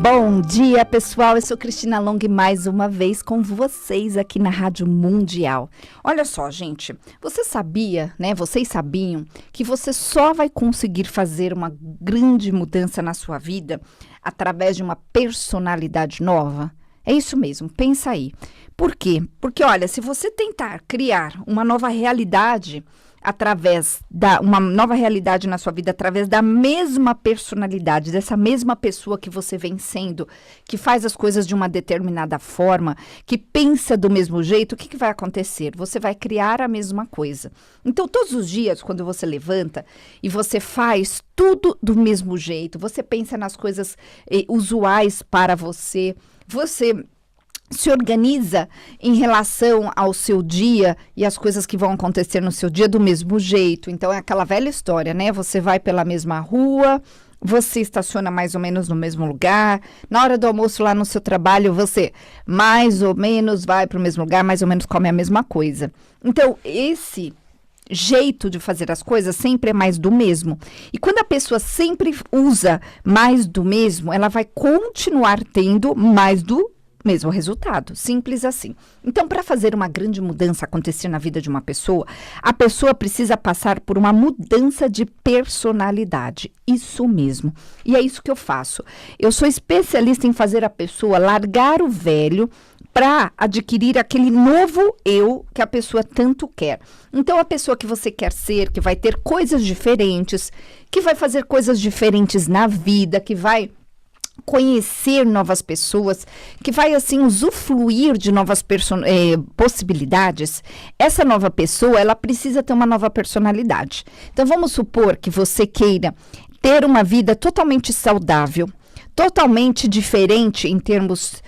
Bom dia, pessoal. Eu sou Cristina Long mais uma vez com vocês aqui na Rádio Mundial. Olha só, gente, você sabia, né? Vocês sabiam que você só vai conseguir fazer uma grande mudança na sua vida através de uma personalidade nova? É isso mesmo, pensa aí. Por quê? Porque, olha, se você tentar criar uma nova realidade uma nova realidade na sua vida através da mesma personalidade, dessa mesma pessoa que você vem sendo, que faz as coisas de uma determinada forma, que pensa do mesmo jeito, o que vai acontecer? Você vai criar a mesma coisa. Então, todos os dias, quando você levanta e você faz tudo do mesmo jeito, você pensa nas coisas usuais para você, você se organiza em relação ao seu dia e as coisas que vão acontecer no seu dia do mesmo jeito. Então, é aquela velha história, né? Você vai pela mesma rua, você estaciona mais ou menos no mesmo lugar. Na hora do almoço lá no seu trabalho, você mais ou menos vai para o mesmo lugar, mais ou menos come a mesma coisa. Então, esse jeito de fazer as coisas sempre é mais do mesmo. E quando a pessoa sempre usa mais do mesmo, ela vai continuar tendo mais do mesmo resultado, simples assim. Então, para fazer uma grande mudança acontecer na vida de uma pessoa, a pessoa precisa passar por uma mudança de personalidade. Isso mesmo. E é isso que eu faço. Eu sou especialista em fazer a pessoa largar o velho para adquirir aquele novo eu que a pessoa tanto quer. Então, a pessoa que você quer ser, que vai ter coisas diferentes, que vai fazer coisas diferentes na vida, que vai conhecer novas pessoas, que vai assim usufruir de novas possibilidades, essa nova pessoa, ela precisa ter uma nova personalidade. Então, vamos supor que você queira ter uma vida totalmente saudável, totalmente diferente em termos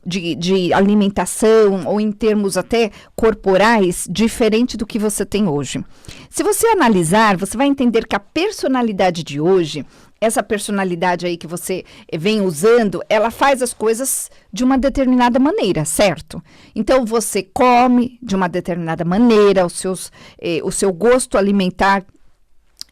de alimentação ou em termos até corporais, diferente do que você tem hoje. Se você analisar, você vai entender que a personalidade de hoje, essa personalidade aí que você vem usando, ela faz as coisas de uma determinada maneira, certo? Então, você come de uma determinada maneira, o seu gosto alimentar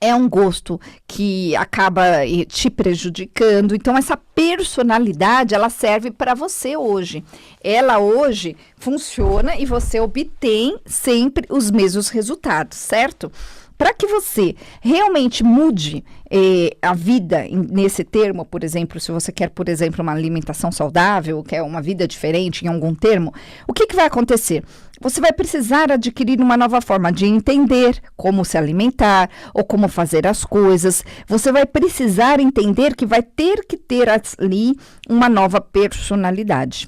é um gosto que acaba te prejudicando. Então, essa personalidade, ela serve para você hoje. Ela hoje funciona e você obtém sempre os mesmos resultados, certo? Para que você realmente mude a vida nesse termo, por exemplo, se você quer, por exemplo, uma alimentação saudável, quer uma vida diferente em algum termo, o que vai acontecer? Você vai precisar adquirir uma nova forma de entender como se alimentar ou como fazer as coisas. Você vai precisar entender que vai ter que ter ali uma nova personalidade.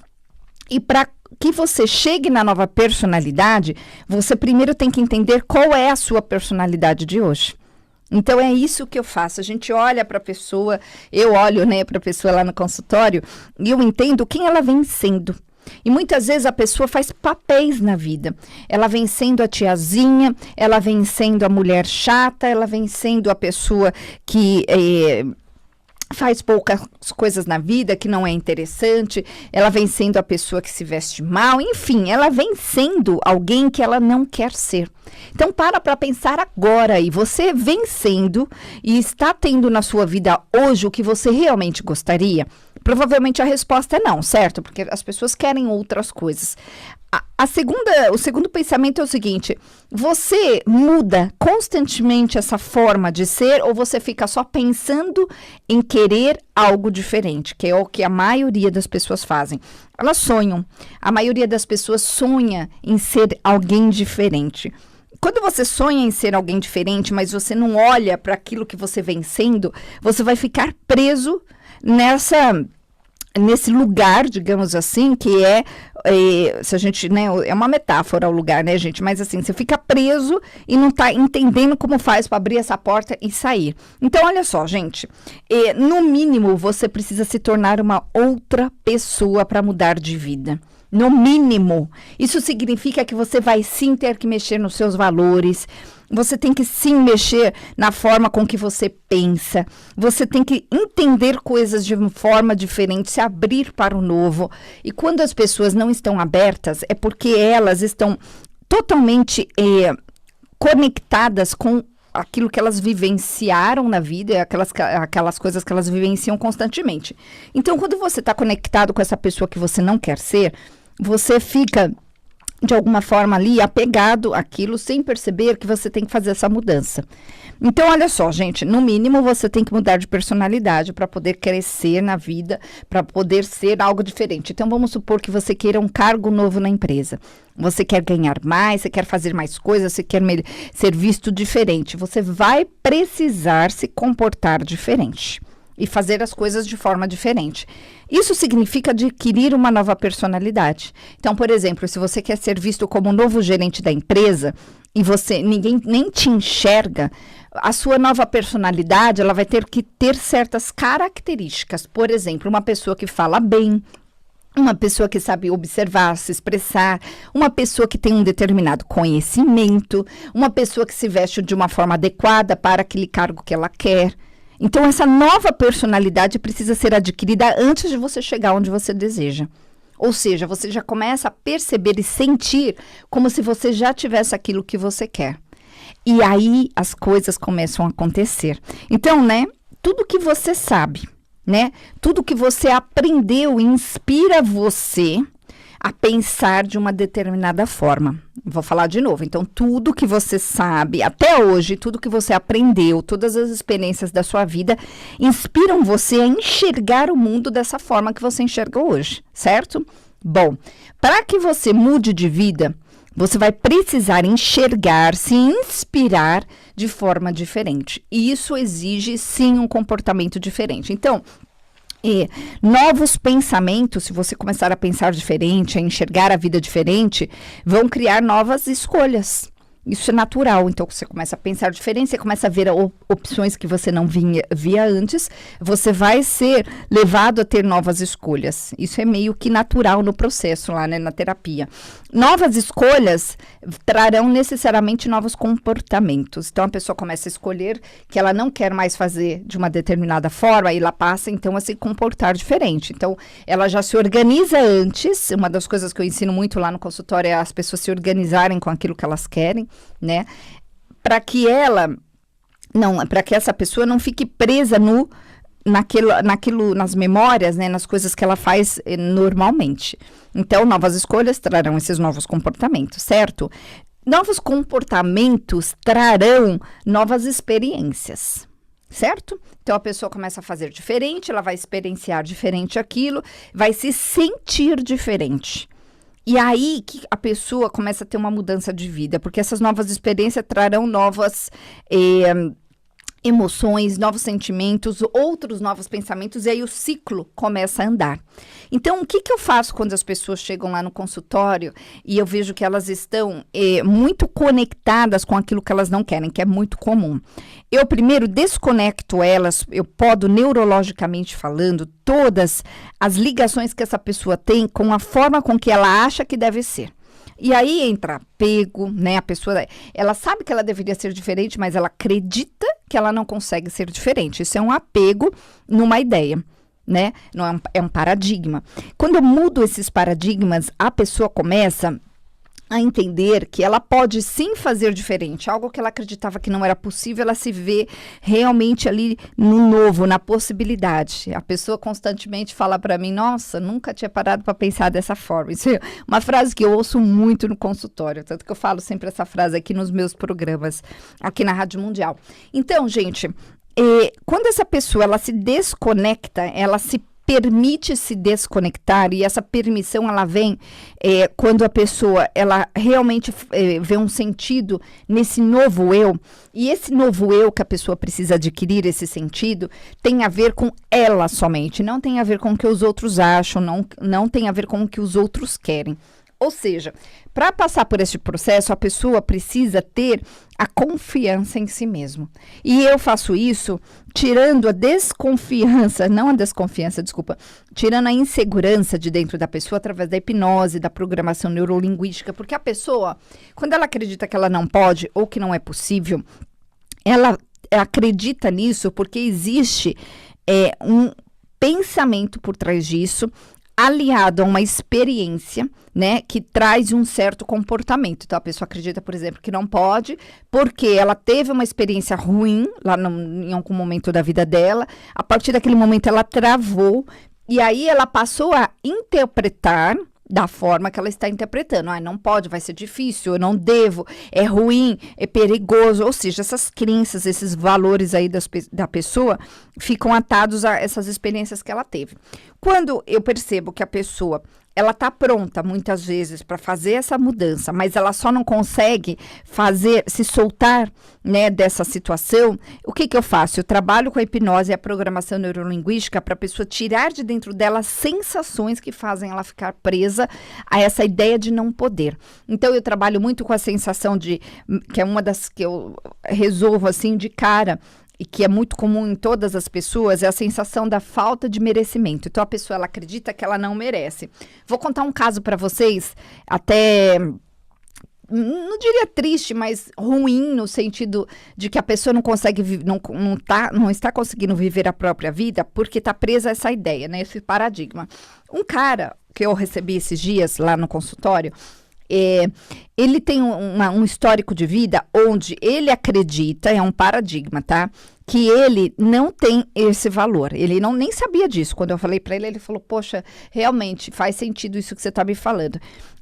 E para que você chegue na nova personalidade, você primeiro tem que entender qual é a sua personalidade de hoje. Então, é isso que eu faço. A gente olha para a pessoa, eu olho, né, para a pessoa lá no consultório e eu entendo quem ela vem sendo. E muitas vezes a pessoa faz papéis na vida. Ela vem sendo a tiazinha, ela vem sendo a mulher chata, ela vem sendo a pessoa que faz poucas coisas na vida, que não é interessante, ela vem sendo a pessoa que se veste mal, enfim, ela vem sendo alguém que ela não quer ser. Então, para pensar agora aí, você vem sendo e está tendo na sua vida hoje o que você realmente gostaria? Provavelmente a resposta é não, certo? Porque as pessoas querem outras coisas. O segundo pensamento é o seguinte: você muda constantemente essa forma de ser ou você fica só pensando em querer algo diferente, que é o que a maioria das pessoas fazem? Elas sonham. A maioria das pessoas sonha em ser alguém diferente. Quando você sonha em ser alguém diferente, mas você não olha para aquilo que você vem sendo, você vai ficar preso nesse lugar, digamos assim, que se a gente, né, é uma metáfora o lugar, né, gente, mas assim, você fica preso e não tá entendendo como faz para abrir essa porta e sair. Então, olha só, gente, no mínimo, você precisa se tornar uma outra pessoa para mudar de vida. No mínimo. Isso significa que você vai sim ter que mexer nos seus valores. Você tem que sim mexer na forma com que você pensa. Você tem que entender coisas de uma forma diferente, se abrir para o novo. E quando as pessoas não estão abertas, é porque elas estão totalmente conectadas com aquilo que elas vivenciaram na vida, aquelas coisas que elas vivenciam constantemente. Então, quando você está conectado com essa pessoa que você não quer ser, você fica, de alguma forma ali, apegado àquilo, sem perceber que você tem que fazer essa mudança. Então, olha só, gente, no mínimo você tem que mudar de personalidade para poder crescer na vida, para poder ser algo diferente. Então, vamos supor que você queira um cargo novo na empresa. Você quer ganhar mais, você quer fazer mais coisas, você quer ser visto diferente. Você vai precisar se comportar diferente e fazer as coisas de forma diferente. Isso significa adquirir uma nova personalidade. Então, por exemplo, se você quer ser visto como um novo gerente da empresa e ninguém nem te enxerga, a sua nova personalidade, ela vai ter que ter certas características. Por exemplo, uma pessoa que fala bem, uma pessoa que sabe observar, se expressar, uma pessoa que tem um determinado conhecimento, uma pessoa que se veste de uma forma adequada para aquele cargo que ela quer. Então, essa nova personalidade precisa ser adquirida antes de você chegar onde você deseja. Ou seja, você já começa a perceber e sentir como se você já tivesse aquilo que você quer. E aí, as coisas começam a acontecer. Então, né, tudo que você sabe, né, tudo que você aprendeu inspira você a pensar de uma determinada forma. Vou falar de novo. Então, tudo que você sabe, até hoje, tudo que você aprendeu, todas as experiências da sua vida, inspiram você a enxergar o mundo dessa forma que você enxerga hoje, certo? Bom, para que você mude de vida, você vai precisar enxergar, se inspirar de forma diferente. E isso exige, sim, um comportamento diferente. Então, novos pensamentos, se você começar a pensar diferente, a enxergar a vida diferente, vão criar novas escolhas. Isso é natural. Então, você começa a pensar diferente, você começa a ver opções que você não via antes, você vai ser levado a ter novas escolhas. Isso é meio que natural no processo lá, né, na terapia. Novas escolhas trarão necessariamente novos comportamentos. Então, a pessoa começa a escolher que ela não quer mais fazer de uma determinada forma, e ela passa, então, a se comportar diferente. Então, ela já se organiza antes. Uma das coisas que eu ensino muito lá no consultório é as pessoas se organizarem com aquilo que elas querem, né? Para que essa pessoa não fique presa nas memórias, né, nas coisas que ela faz normalmente. Então, novas escolhas trarão esses novos comportamentos, certo? Novos comportamentos trarão novas experiências, certo? Então, a pessoa começa a fazer diferente, ela vai experienciar diferente aquilo, vai se sentir diferente. E aí que a pessoa começa a ter uma mudança de vida, porque essas novas experiências trarão novas emoções, novos sentimentos, outros novos pensamentos, e aí o ciclo começa a andar. Então, o que eu faço quando as pessoas chegam lá no consultório e eu vejo que elas estão muito conectadas com aquilo que elas não querem, que é muito comum? Eu primeiro desconecto elas, eu podo neurologicamente falando, todas as ligações que essa pessoa tem com a forma com que ela acha que deve ser. E aí entra apego, né? A pessoa, ela sabe que ela deveria ser diferente, mas ela acredita que ela não consegue ser diferente. Isso é um apego numa ideia, né? Não é um paradigma. Quando eu mudo esses paradigmas, a pessoa começa a entender que ela pode sim fazer diferente, algo que ela acreditava que não era possível, ela se vê realmente ali no novo, na possibilidade. A pessoa constantemente fala para mim, nossa, nunca tinha parado para pensar dessa forma. Isso é uma frase que eu ouço muito no consultório, tanto que eu falo sempre essa frase aqui nos meus programas, aqui na Rádio Mundial. Então, gente, quando essa pessoa ela se desconecta, ela se permite se desconectar, e essa permissão ela vem quando a pessoa ela realmente vê um sentido nesse novo eu, e esse novo eu que a pessoa precisa adquirir, esse sentido, tem a ver com ela somente, não tem a ver com o que os outros acham, não tem a ver com o que os outros querem. Ou seja, para passar por esse processo, a pessoa precisa ter a confiança em si mesmo. E eu faço isso tirando a desconfiança, não a desconfiança, desculpa, tirando a insegurança de dentro da pessoa através da hipnose, da programação neurolinguística, porque a pessoa, quando ela acredita que ela não pode ou que não é possível, ela acredita nisso porque existe um pensamento por trás disso, aliado a uma experiência, né, que traz um certo comportamento. Então, a pessoa acredita, por exemplo, que não pode, porque ela teve uma experiência ruim lá em algum momento da vida dela. A partir daquele momento, ela travou, e aí ela passou a interpretar da forma que ela está interpretando. Ah, não pode, vai ser difícil, eu não devo, é ruim, é perigoso. Ou seja, essas crenças, esses valores aí da pessoa ficam atados a essas experiências que ela teve. Quando eu percebo que a pessoa ela está pronta, muitas vezes, para fazer essa mudança, mas ela só não consegue se soltar, né, dessa situação, o que eu faço? Eu trabalho com a hipnose e a programação neurolinguística para a pessoa tirar de dentro dela sensações que fazem ela ficar presa a essa ideia de não poder. Então, eu trabalho muito com a sensação que é uma das que eu resolvo, assim, de cara, e que é muito comum em todas as pessoas, é a sensação da falta de merecimento. Então, a pessoa, ela acredita que ela não merece. Vou contar um caso para vocês, até, não diria triste, mas ruim, no sentido de que a pessoa não consegue, não está conseguindo viver a própria vida, porque está presa a essa ideia, né, esse paradigma. Um cara que eu recebi esses dias lá no consultório, ele tem um histórico de vida onde ele acredita, é um paradigma, tá? Que ele não tem esse valor. Ele nem sabia disso. Quando eu falei para ele, ele falou, poxa, realmente faz sentido isso que você está me falando.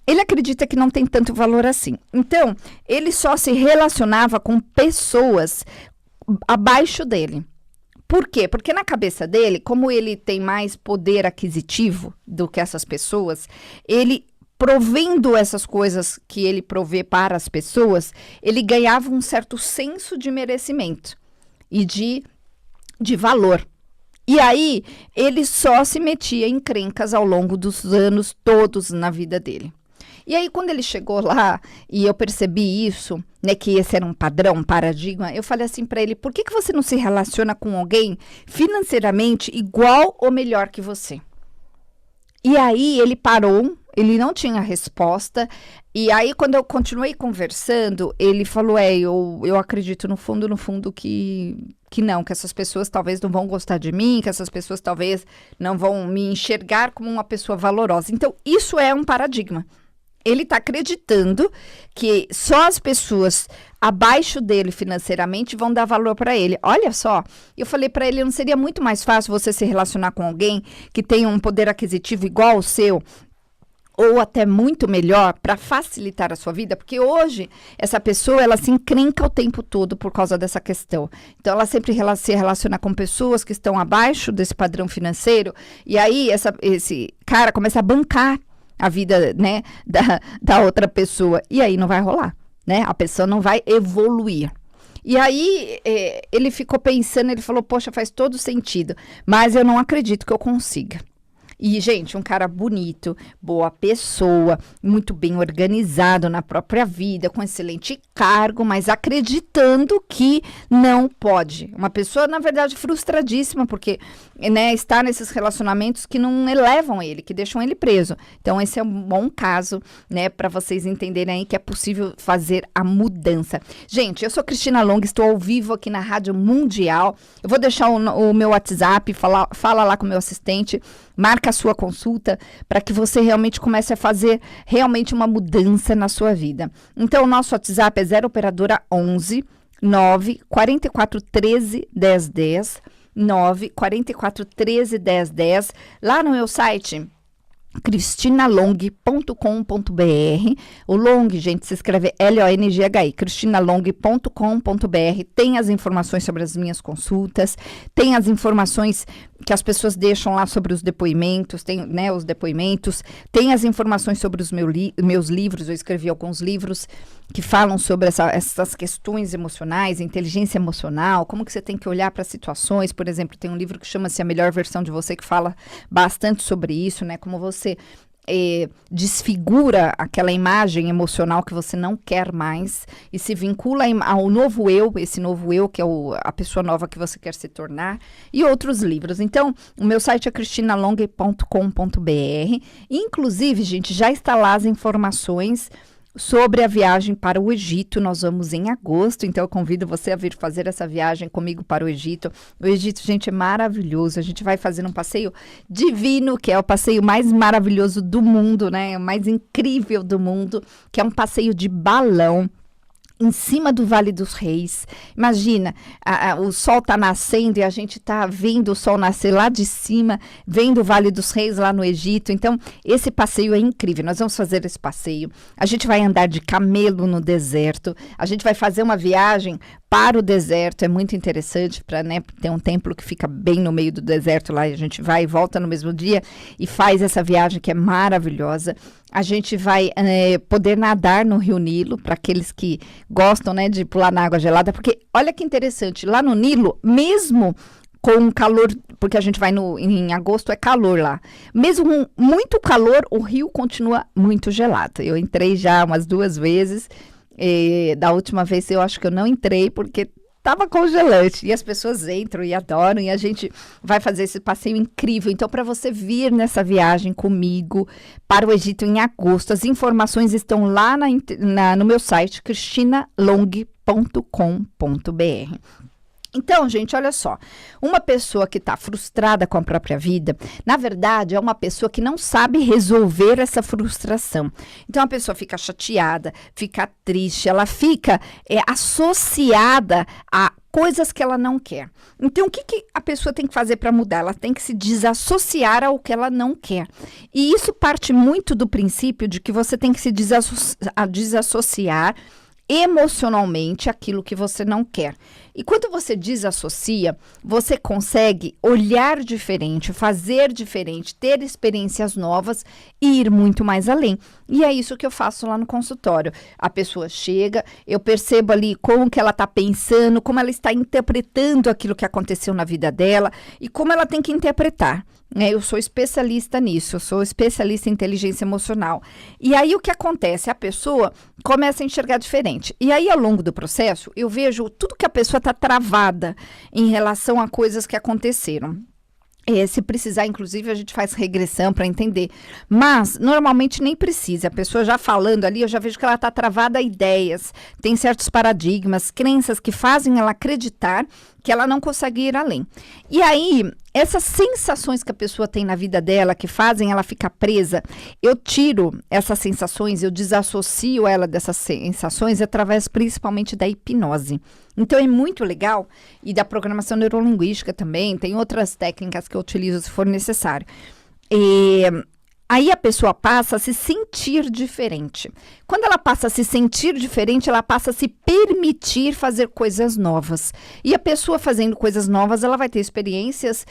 Ele acredita que não tem tanto valor assim. Então, ele só se relacionava com pessoas abaixo dele. Por quê? Porque na cabeça dele, como ele tem mais poder aquisitivo do que essas pessoas, ele provendo essas coisas que ele provê para as pessoas, ele ganhava um certo senso de merecimento e de valor. E aí, ele só se metia em encrencas ao longo dos anos todos na vida dele. E aí, quando ele chegou lá e eu percebi isso, né, que esse era um padrão, um paradigma, eu falei assim para ele, por que você não se relaciona com alguém financeiramente igual ou melhor que você? E aí, ele parou, ele não tinha resposta, e aí, quando eu continuei conversando, ele falou, eu acredito no fundo que não, que essas pessoas talvez não vão gostar de mim, que essas pessoas talvez não vão me enxergar como uma pessoa valorosa. Então, isso é um paradigma. Ele está acreditando que só as pessoas abaixo dele financeiramente vão dar valor para ele. Olha só, eu falei para ele, não seria muito mais fácil você se relacionar com alguém que tem um poder aquisitivo igual ao seu, ou até muito melhor, para facilitar a sua vida? Porque hoje, essa pessoa, ela se encrenca o tempo todo por causa dessa questão. Então, ela sempre se relaciona com pessoas que estão abaixo desse padrão financeiro, e aí esse cara começa a bancar a vida, né, da outra pessoa, e aí não vai rolar, né? A pessoa não vai evoluir. E aí, ele ficou pensando, ele falou, poxa, faz todo sentido, mas eu não acredito que eu consiga. E, gente, um cara bonito, boa pessoa, muito bem organizado na própria vida, com excelente cargo, mas acreditando que não pode. Uma pessoa, na verdade, frustradíssima, porque, né, está nesses relacionamentos que não elevam ele, que deixam ele preso. Então, esse é um bom caso, né, para vocês entenderem aí que é possível fazer a mudança. Gente, eu sou Cristina Long, estou ao vivo aqui na Rádio Mundial. Eu vou deixar o meu WhatsApp, fala lá com o meu assistente, marca a sua consulta para que você realmente comece a fazer realmente uma mudança na sua vida. Então, o nosso WhatsApp é 0 operadora 11 9 44 13 10 10 9 44 13 10 10. Lá no meu site cristinalong.com.br. O Long, gente, se escreve L-O-N-G-H-I, cristinalong.com.br. Tem as informações sobre as minhas consultas, tem as informações que as pessoas deixam lá sobre os depoimentos, tem, né, os depoimentos, tem as informações sobre os meus livros. Eu escrevi alguns livros que falam sobre essas questões emocionais, inteligência emocional, como que você tem que olhar para situações. Por exemplo, tem um livro que chama-se A Melhor Versão de Você, que fala bastante sobre isso, né, como você desfigura aquela imagem emocional que você não quer mais e se vincula ao novo eu, esse novo eu que é a pessoa nova que você quer se tornar, e outros livros. Então, o meu site é cristinalong.com.br. Inclusive, gente, já está lá as informações sobre a viagem para o Egito. Nós vamos em agosto, então eu convido você a vir fazer essa viagem comigo para o Egito. O Egito, gente, é maravilhoso. A gente vai fazer um passeio divino, que é o passeio mais maravilhoso do mundo, né? O mais incrível do mundo, que é um passeio de balão em cima do Vale dos Reis. Imagina, o sol tá nascendo e a gente tá vendo o sol nascer lá de cima, vendo o Vale dos Reis lá no Egito. Então, esse passeio é incrível. Nós vamos fazer esse passeio. A gente vai andar de camelo no deserto. A gente vai fazer uma viagem para o deserto. É muito interessante para, né, ter um templo que fica bem no meio do deserto lá. A gente vai e volta no mesmo dia e faz essa viagem que é maravilhosa. A gente vai poder nadar no Rio Nilo, para aqueles que gostam, né, de pular na água gelada, porque olha que interessante, lá no Nilo, mesmo com calor, porque a gente vai em agosto, é calor lá, mesmo com muito calor, o rio continua muito gelado. Eu entrei já umas 2 vezes, da última vez eu acho que eu não entrei, porque tava congelante, e as pessoas entram e adoram, e a gente vai fazer esse passeio incrível. Então, para você vir nessa viagem comigo para o Egito em agosto, as informações estão lá no meu site, cristinalong.com.br. Então, gente, olha só, uma pessoa que está frustrada com a própria vida, na verdade, é uma pessoa que não sabe resolver essa frustração. Então, a pessoa fica chateada, fica triste, ela fica associada a coisas que ela não quer. Então, o que a pessoa tem que fazer para mudar? Ela tem que se desassociar ao que ela não quer. E isso parte muito do princípio de que você tem que se desassociar emocionalmente aquilo que você não quer. E quando você desassocia, você consegue olhar diferente, fazer diferente, ter experiências novas e ir muito mais além. E é isso que eu faço lá no consultório. A pessoa chega, eu percebo ali como que ela está pensando, como ela está interpretando aquilo que aconteceu na vida dela e como ela tem que interpretar. Eu sou especialista nisso, eu sou especialista em inteligência emocional. E aí o que acontece? A pessoa começa a enxergar diferente. E aí, ao longo do processo, eu vejo tudo que a pessoa está travada em relação a coisas que aconteceram. Se precisar, inclusive, a gente faz regressão para entender. Mas, normalmente, nem precisa. A pessoa já falando ali, eu já vejo que ela está travada a ideias. Tem certos paradigmas, crenças que fazem ela acreditar que ela não consegue ir além. E aí, essas sensações que a pessoa tem na vida dela, que fazem ela ficar presa, eu tiro essas sensações, eu desassocio ela dessas sensações através principalmente da hipnose. Então, é muito legal, e da programação neurolinguística também, tem outras técnicas que eu utilizo se for necessário. Aí a pessoa passa a se sentir diferente. Quando ela passa a se sentir diferente, ela passa a se permitir fazer coisas novas. E a pessoa fazendo coisas novas, ela vai ter experiências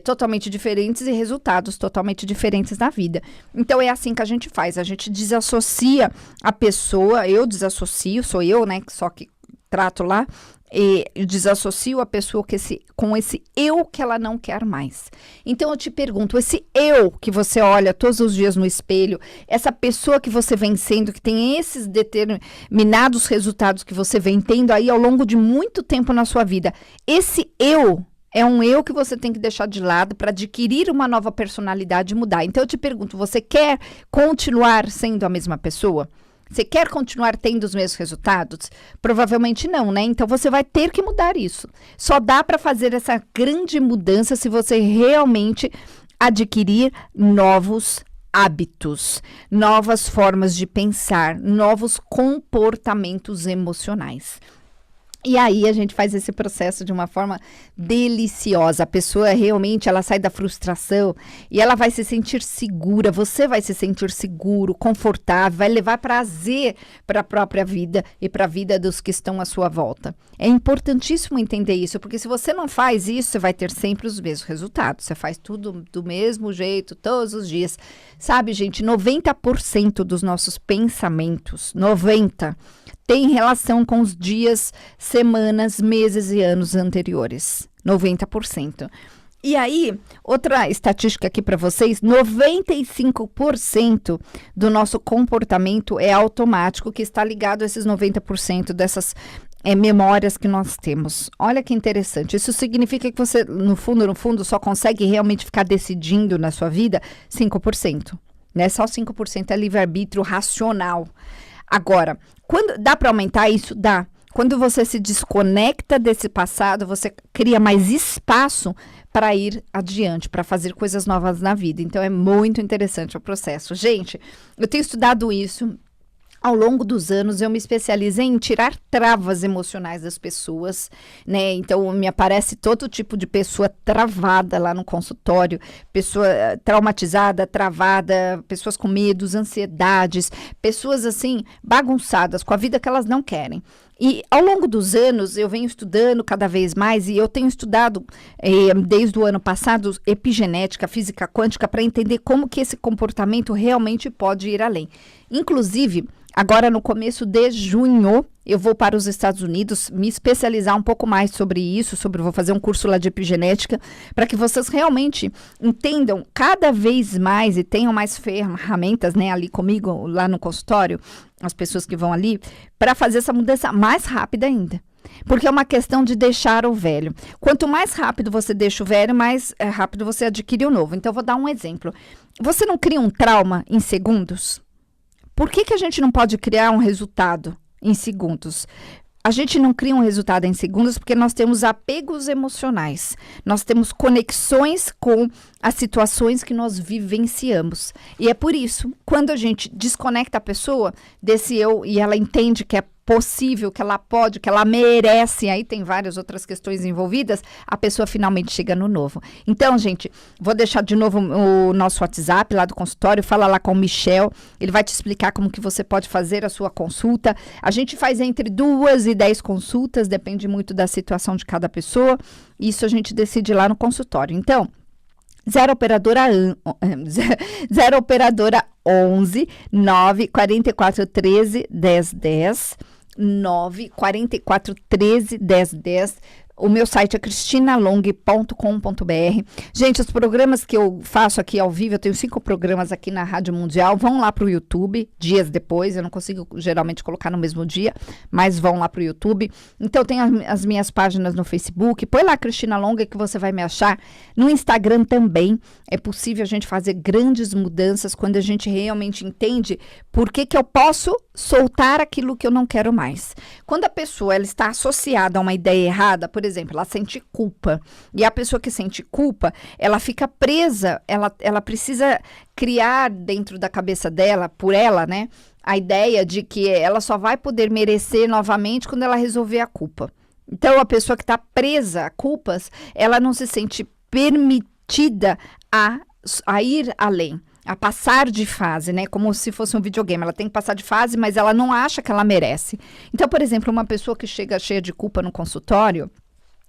totalmente diferentes e resultados totalmente diferentes na vida. Então, é assim que a gente faz. A gente desassocia a pessoa, eu desassocio, sou eu, né, só que trato lá, e desassocio a pessoa com esse eu que ela não quer mais. Então, eu te pergunto, esse eu que você olha todos os dias no espelho, essa pessoa que você vem sendo, que tem esses determinados resultados que você vem tendo aí ao longo de muito tempo na sua vida, esse eu é um eu que você tem que deixar de lado para adquirir uma nova personalidade e mudar. Então, eu te pergunto, você quer continuar sendo a mesma pessoa? Você quer continuar tendo os mesmos resultados? Provavelmente não, né? Então, você vai ter que mudar isso. Só dá para fazer essa grande mudança se você realmente adquirir novos hábitos, novas formas de pensar, novos comportamentos emocionais. E aí a gente faz esse processo de uma forma deliciosa. A pessoa realmente, ela sai da frustração e ela vai se sentir segura. Você vai se sentir seguro, confortável, vai levar prazer para a própria vida e para a vida dos que estão à sua volta. É importantíssimo entender isso, porque se você não faz isso, você vai ter sempre os mesmos resultados. Você faz tudo do mesmo jeito, todos os dias. Sabe, gente, 90% dos nossos pensamentos, 90%, tem relação com os dias, semanas, meses e anos anteriores. 90%. E aí, outra estatística aqui para vocês, 95% do nosso comportamento é automático, que está ligado a esses 90% dessas memórias que nós temos. Olha que interessante. Isso significa que você, no fundo, só consegue realmente ficar decidindo na sua vida 5%. Né? Só 5% é livre-arbítrio racional. Agora, quando dá para aumentar isso? Dá. Quando você se desconecta desse passado, você cria mais espaço para ir adiante, para fazer coisas novas na vida. Então, é muito interessante o processo. Gente, eu tenho estudado isso. Ao longo dos anos, eu me especializei em tirar travas emocionais das pessoas, né? Então, me aparece todo tipo de pessoa travada lá no consultório, pessoa traumatizada, travada, pessoas com medos, ansiedades, pessoas, assim, bagunçadas, com a vida que elas não querem. E ao longo dos anos, eu venho estudando cada vez mais, e eu tenho estudado, desde o ano passado, epigenética, física quântica, para entender como que esse comportamento realmente pode ir além. Inclusive, agora no começo de junho, eu vou para os Estados Unidos me especializar um pouco mais sobre isso, vou fazer um curso lá de epigenética, para que vocês realmente entendam cada vez mais e tenham mais ferramentas, né, ali comigo, lá no consultório, as pessoas que vão ali, para fazer essa mudança mais rápida ainda. Porque é uma questão de deixar o velho. Quanto mais rápido você deixa o velho, mais rápido você adquire o novo. Então, eu vou dar um exemplo. Você não cria um trauma em segundos? Por que a gente não pode criar um resultado em segundos? A gente não cria um resultado em segundos porque nós temos apegos emocionais. Nós temos conexões com as situações que nós vivenciamos. E é por isso, quando a gente desconecta a pessoa desse eu e ela entende que é possível, que ela pode, que ela merece, aí tem várias outras questões envolvidas, a pessoa finalmente chega no novo. Então, gente, vou deixar de novo o nosso WhatsApp lá do consultório, fala lá com o Michel, ele vai te explicar como que você pode fazer a sua consulta. A gente faz entre 2 e 10 consultas, depende muito da situação de cada pessoa, isso a gente decide lá no consultório. Então, 0 operadora 11 9 44 13 10 10 9 44 13 10 10. O meu site é cristinalong.com.br. Gente, os programas que eu faço aqui ao vivo, eu tenho 5 programas aqui na Rádio Mundial, vão lá para o YouTube, dias depois, eu não consigo geralmente colocar no mesmo dia, mas vão lá para o YouTube. Então, tem as minhas páginas no Facebook, põe lá Cristina Longa que você vai me achar. No Instagram também, é possível a gente fazer grandes mudanças quando a gente realmente entende por que eu posso soltar aquilo que eu não quero mais. Quando a pessoa ela está associada a uma ideia errada, por exemplo, ela sente culpa, e a pessoa que sente culpa, ela fica presa, ela precisa criar dentro da cabeça dela, por ela, né, a ideia de que ela só vai poder merecer novamente quando ela resolver a culpa. Então, a pessoa que está presa a culpas, ela não se sente permitida a ir além, a passar de fase, né? Como se fosse um videogame. Ela tem que passar de fase, mas ela não acha que ela merece. Então, por exemplo, uma pessoa que chega cheia de culpa no consultório,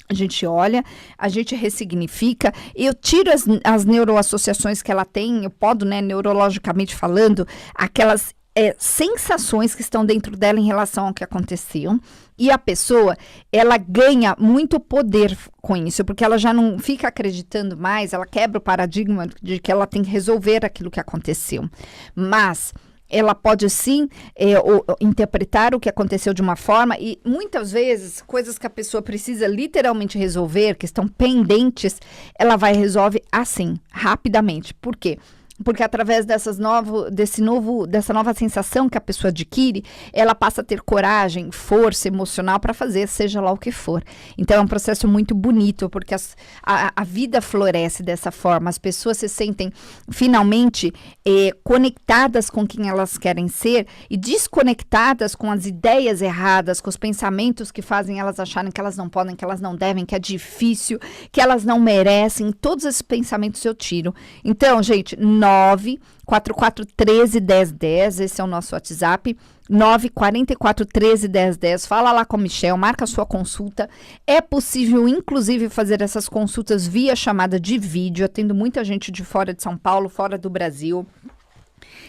a gente olha, a gente ressignifica, eu tiro as neuroassociações que ela tem, eu podo, né, neurologicamente falando, aquelas sensações que estão dentro dela em relação ao que aconteceu. E a pessoa, ela ganha muito poder com isso, porque ela já não fica acreditando mais, ela quebra o paradigma de que ela tem que resolver aquilo que aconteceu. Mas ela pode sim interpretar o que aconteceu de uma forma, e muitas vezes coisas que a pessoa precisa literalmente resolver, que estão pendentes, ela vai e resolve assim, rapidamente. Por quê? Porque através dessa nova sensação que a pessoa adquire, ela passa a ter coragem, força emocional para fazer, seja lá o que for. Então, é um processo muito bonito, porque a vida floresce dessa forma. As pessoas se sentem finalmente conectadas com quem elas querem ser e desconectadas com as ideias erradas, com os pensamentos que fazem elas acharem que elas não podem, que elas não devem, que é difícil, que elas não merecem. Todos esses pensamentos eu tiro. Então, gente, 9 44 13 10 10, esse é o nosso WhatsApp, 9 44 13 10 10, fala lá com o Michel, marca a sua consulta. É possível, inclusive, fazer essas consultas via chamada de vídeo, atendo muita gente de fora de São Paulo, fora do Brasil.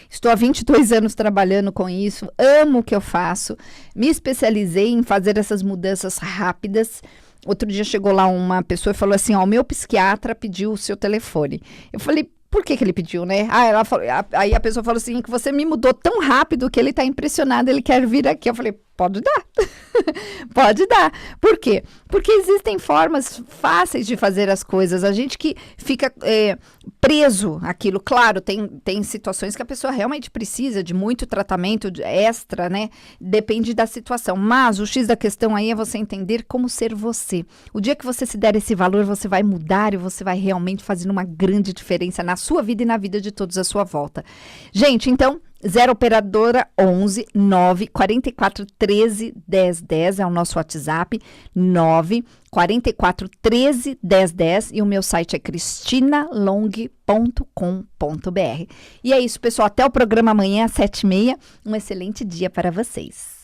Estou há 22 anos trabalhando com isso, amo o que eu faço, me especializei em fazer essas mudanças rápidas. Outro dia chegou lá uma pessoa e falou assim, ó, o meu psiquiatra pediu o seu telefone. Eu falei, por que ele pediu, né? Aí a pessoa falou assim, que você me mudou tão rápido que ele tá impressionado, ele quer vir aqui. Eu falei, Pode dar. Pode dar. Por quê? Porque existem formas fáceis de fazer as coisas. A gente que fica preso àquilo. Claro, tem situações que a pessoa realmente precisa de muito tratamento extra, né? Depende da situação. Mas o X da questão aí é você entender como ser você. O dia que você se der esse valor, você vai mudar e você vai realmente fazer uma grande diferença na sua vida e na vida de todos à sua volta. Gente, então, 0 operadora 11 9 44 13 10 10 é o nosso WhatsApp, 9 44 13 10 10, e o meu site é cristinalong.com.br. E é isso, pessoal, até o programa amanhã às 7h30. Um excelente dia para vocês.